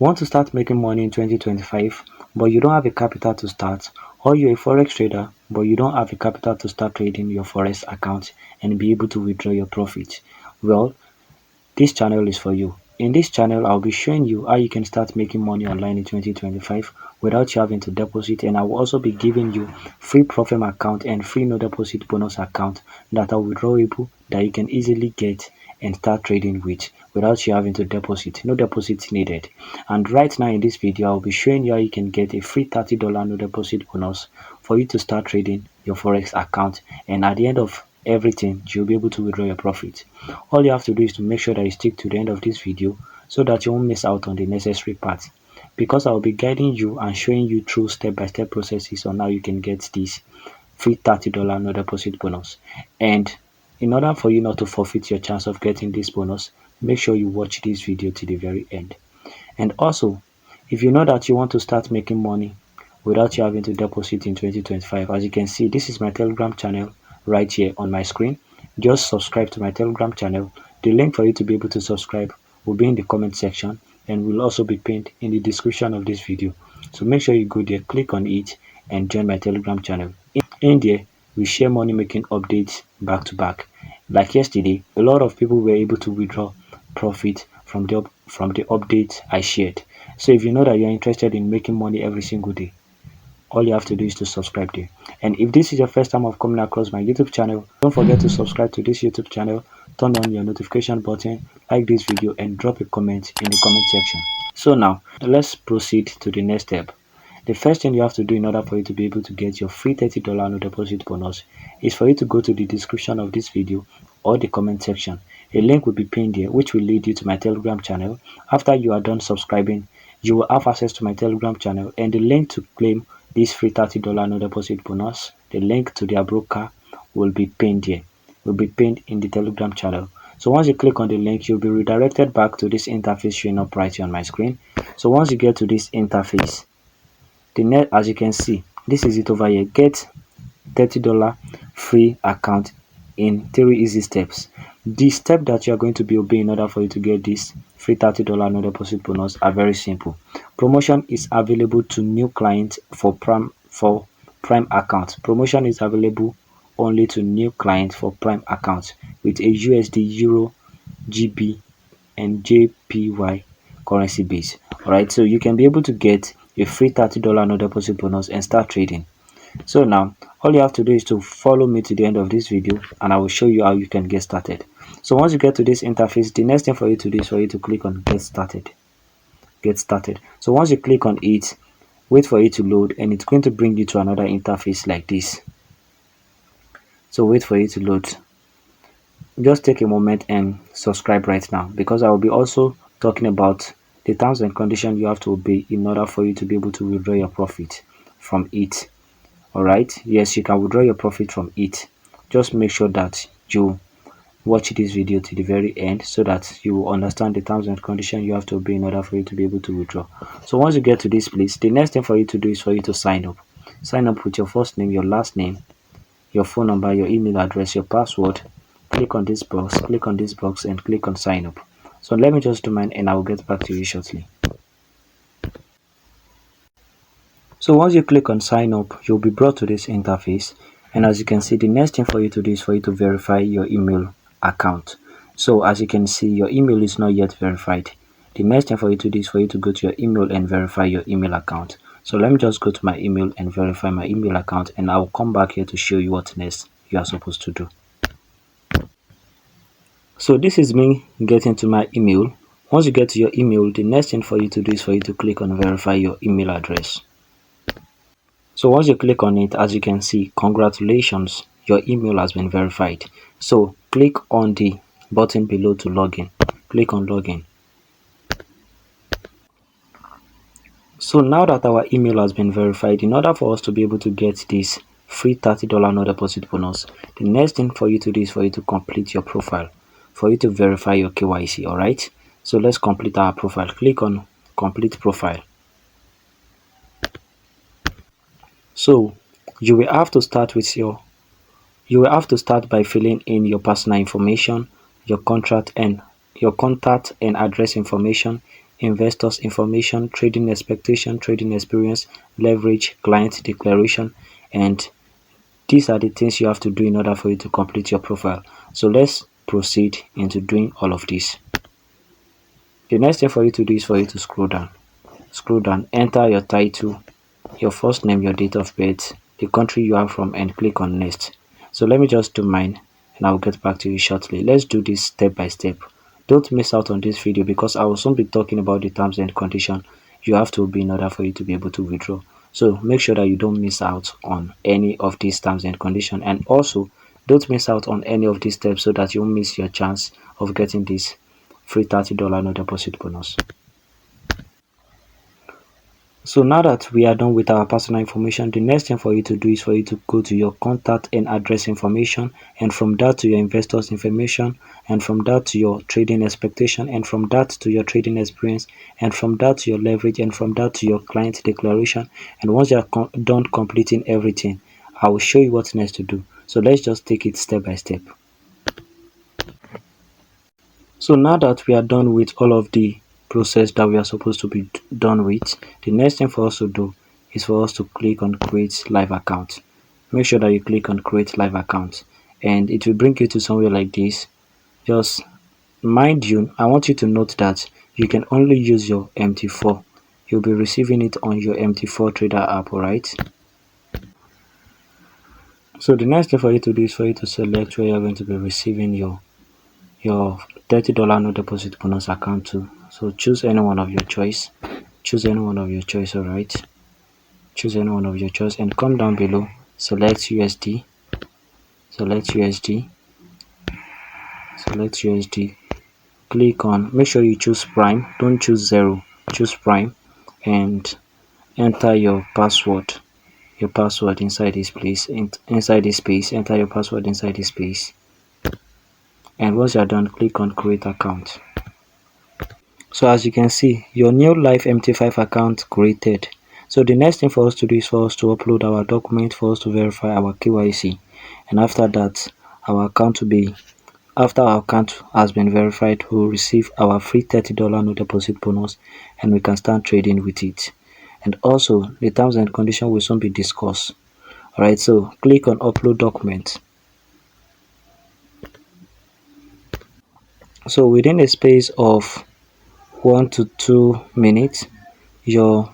Want to start making money in 2025, but you don't have a capital to start, or you're a forex trader, but you don't have a capital to start trading your forex account and be able to withdraw your profit? Well, this channel is for you. In this channel, I'll be showing you how you can start making money online in 2025 without you having to deposit, and I will also be giving you free profit account and free no deposit bonus account that are withdrawable that you can easily get and start trading with without you having to deposit. No deposit needed. And right now in this video, I'll be showing you how you can get a free $30 no deposit bonus for you to start trading your forex account, and at the end of everything, you'll be able to withdraw your profit. All you have to do is to make sure that you stick to the end of this video so that you won't miss out on the necessary part, because I will be guiding you and showing you through step-by-step processes on how you can get this free $30 no deposit bonus. And in order for you not to forfeit your chance of getting this bonus, make sure you watch this video to the very end. And also, if you know that you want to start making money without you having to deposit in 2025, as you can see, this is my Telegram channel right here on my screen. Just subscribe to my Telegram channel. The link for you to be able to subscribe will be in the comment section and will also be pinned in the description of this video. So make sure you go there, click on it, and join my Telegram channel. In there, we share money making updates back to back. Like yesterday, a lot of people were able to withdraw profit from the updates I shared. So if you know that you're interested in making money every single day, all you have to do is to subscribe there. And if this is your first time of coming across my YouTube channel, don't forget to subscribe to this YouTube channel, turn on your notification button, like this video, and drop a comment in the comment section. So now, let's proceed to the next step. The first thing you have to do in order for you to be able to get your free $30 no deposit bonus is for you to go to the description of this video or the comment section. A link will be pinned there, which will lead you to my Telegram channel. After you are done subscribing, you will have access to my Telegram channel, and the link to claim this free $30 no deposit bonus, the link to their broker, will be pinned here, will be pinned in the Telegram channel. So once you click on the link, you'll be redirected back to this interface showing up right here on my screen. So once you get to this interface, as you can see, this is it over here. Get $30 free account in 3 easy steps. The step that you are going to be obeying in order for you to get this free $30 no deposit bonus are very simple. Promotion is available to new clients for prime accounts. Promotion is available only to new clients for prime accounts with a USD, Euro, GB, and JPY currency base. Alright, so you can be able to get a free $30 no deposit bonus and start trading. So now, all you have to do is to follow me to the end of this video, and I will show you how you can get started. So once you get to this interface, the next thing for you to do is for you to click on get started. Get started. So once you click on it, wait for it to load, and it's going to bring you to another interface like this. So wait for it to load. Just take a moment and subscribe right now, because I will be also talking about the terms and conditions you have to obey in order for you to be able to withdraw your profit from it. Alright, yes, you can withdraw your profit from it. Just make sure that you watch this video to the very end so that you will understand the terms and conditions you have to obey in order for you to be able to withdraw. So once you get to this place, the next thing for you to do is for you to sign up. Sign up with your first name, your last name, your phone number, your email address, your password. Click on this box, and click on sign up. So let me just do mine, and I will get back to you shortly. So once you click on sign up, you'll be brought to this interface, and as you can see, the next thing for you to do is for you to verify your email account. So as you can see, your email is not yet verified. The next thing for you to do is for you to go to your email and verify your email account. So let me just go to my email and verify my email account, and I'll come back here to show you what next you are supposed to do. So this is me getting to my email. Once you get to your email, the next thing for you to do is for you to click on verify your email address. So once you click on it, as you can see, congratulations, your email has been verified. So click on the button below to log in. Click on login. So now that our email has been verified, in order for us to be able to get this free $30 no deposit bonus, the next thing for you to do is for you to complete your profile, for you to verify your KYC. Alright, so let's complete our profile. Click on complete profile. So you will have to start by filling in your personal information, your contact and address information, investors information, trading expectation, trading experience, leverage, client declaration, and these are the things you have to do in order for you to complete your profile. So let's proceed into doing all of this. The next thing for you to do is for you to scroll down. Scroll down, enter your title, your first name, your date of birth, the country you are from, and click on next. So let me just do mine and I'll get back to you shortly. Let's do this step by step. Don't miss out on this video because I will soon be talking about the terms and conditions you have to obey in order for you to be able to withdraw. So make sure that you don't miss out on any of these terms and conditions, and also don't miss out on any of these steps so that you won't miss your chance of getting this free $30 no deposit bonus. So now that we are done with our personal information, the next thing for you to do is for you to go to your contact and address information, and from that to your investors information, and from that to your trading expectation, and from that to your trading experience, and from that to your leverage, and from that to your client declaration. And once you are done completing everything, I will show you what's next to do. So let's just take it step by step. So now that we are done with all of the process that we are supposed to be done with, the next thing for us to do is for us to click on create live account. Make sure that you click on create live account and it will bring you to somewhere like this. Just mind you, I want you to note that you can only use your MT4. You'll be receiving it on your MT4 trader app, alright? So the next thing for you to do is for you to select where you're going to be receiving your $30 no deposit bonus account to. So choose any one of your choice. Choose any one of your choice, alright? Choose any one of your choice and come down below. Select USD. Select USD. Select USD. Click on. Make sure you choose Prime. Don't choose 0. Choose Prime and enter your password. Your password inside this place. Inside this space. Enter your password inside this space. And once you are done, click on create account. So as you can see, your new live MT5 account created. So the next thing for us to do is for us to upload our document for us to verify our KYC. And after that, after our account has been verified, we will receive our free $30 no deposit bonus and we can start trading with it. And also the terms and conditions will soon be discussed. Alright, so click on upload document. So within a space of 1 to 2 minutes, your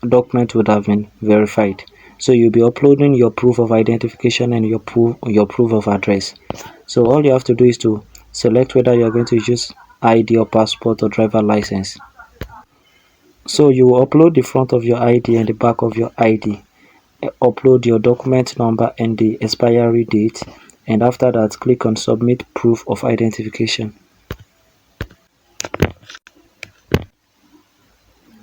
document would have been verified. So you'll be uploading your proof of identification and your proof of address. So all you have to do is to select whether you are going to use ID or passport or driver license. So you will upload the front of your ID and the back of your ID. Upload your document number and the expiry date, and after that click on submit proof of identification.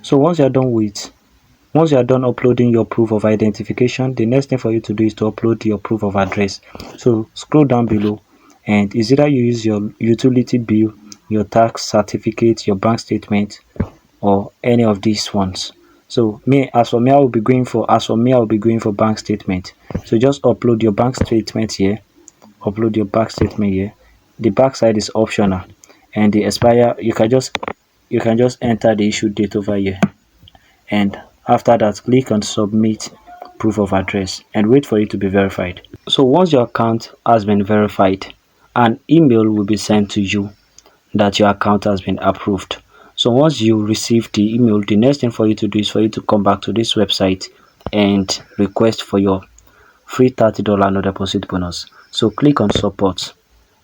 So once you are done uploading your proof of identification, the next thing for you to do is to upload your proof of address. So scroll down below and is either you use your utility bill, your tax certificate, your bank statement, or any of these ones. So as for me I will be going for bank statement. So just upload your bank statement here. Upload your bank statement here. The back side is optional, and the expire you can just enter the issue date over here, and after that click on submit proof of address and wait for it to be verified. So once your account has been verified, an email will be sent to you that your account has been approved. So once you receive the email, the next thing for you to do is for you to come back to this website and request for your free $30 no deposit bonus. So click on support,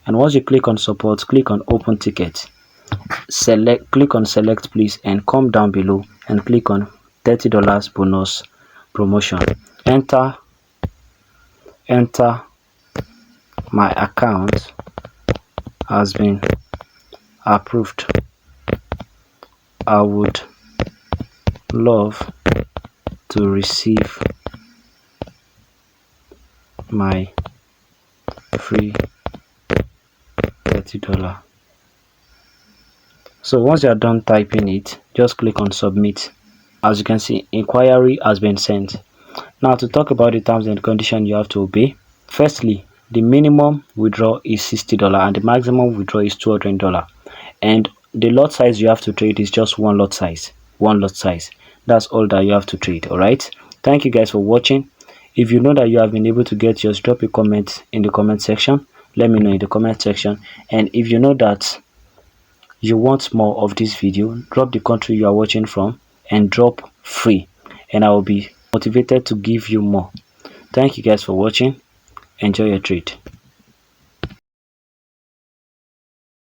and once you click on support, click on open ticket. Click on select please and come down below and click on $30 bonus promotion. Enter my account has been approved. I would love to receive my free $30. So once you are done typing it, just click on submit. As you can see, inquiry has been sent. Now to talk about the terms and conditions you have to obey. Firstly, the minimum withdrawal is $60 and the maximum withdrawal is $200. And the lot size you have to trade is just one lot size. One lot size. That's all that you have to trade. All right. Thank you guys for watching. If you know that you have been able to get yours, drop a comment in the comment section. Let me know in the comment section. And if you know that you want more of this video, drop the country you are watching from and drop free, and I will be motivated to give you more. Thank you guys for watching. Enjoy your trade.